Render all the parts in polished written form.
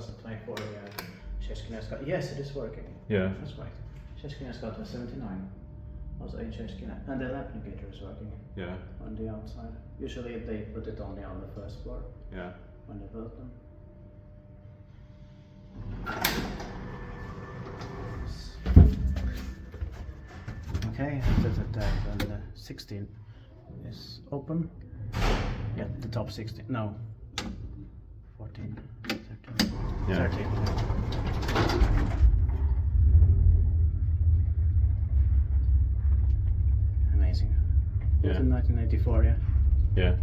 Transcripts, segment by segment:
2024, Šeškinės gatvė. Yes, it is working. Yeah. That's right. Šeškinės gatvė 79. Also in Šeškinė. And the applicator is working Yeah. on the outside. Usually they put it only on the first floor Yeah. when they built them. Okay, after that, then the 16 is open. Yeah, the top 16. No. 14, 13. Yeah. 13. Amazing. Yeah. In 1984, yeah. Yeah.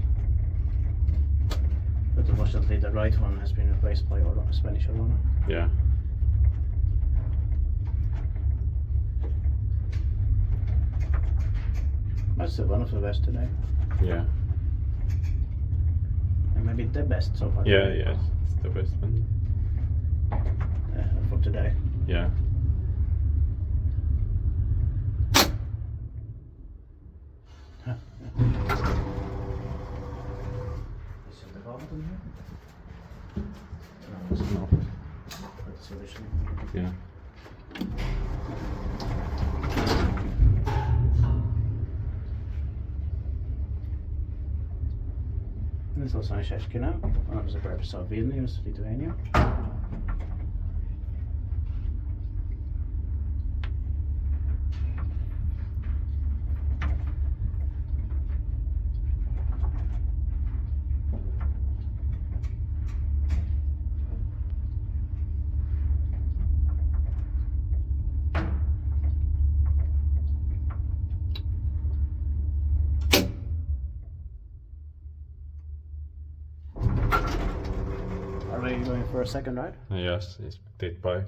But unfortunately, the right one has been replaced by Spanish Arona. Yeah. That's still one of the best today. Yeah. And maybe the best so far. Yeah. Yes. It's the best one. For today. Yeah. Is it the vault in here? No, it's No. not. But it's original. Yeah. This is also in Šeškinė, one of the suburbs of Vilnius, Lithuania. Are we going for a second ride? Yes, inspected by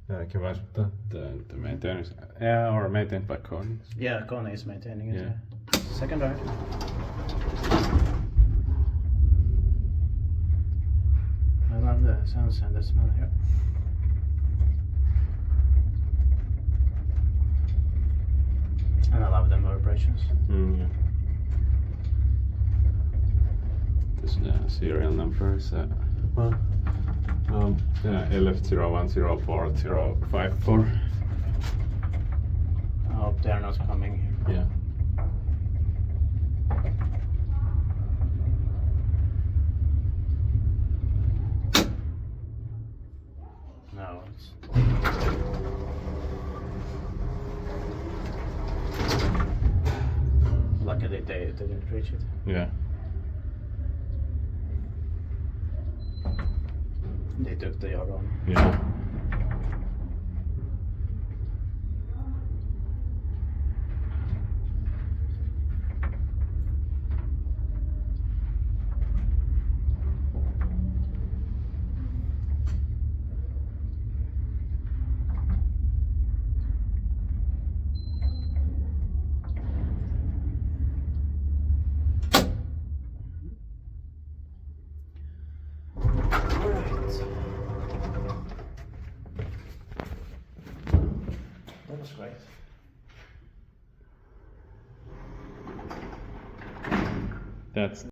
KMZ, the maintenance. Yeah, or maintained by Koni. Yeah, Kone is maintaining it. Yeah. Yeah. Second ride. I love the sounds and the smell here. And I love the vibrations. Yeah. This serial number is LF010454. I hope they're not coming here. Yeah. No, it's... Luckily they didn't reach it. Yeah. They took the other one. Yeah. That was great. That's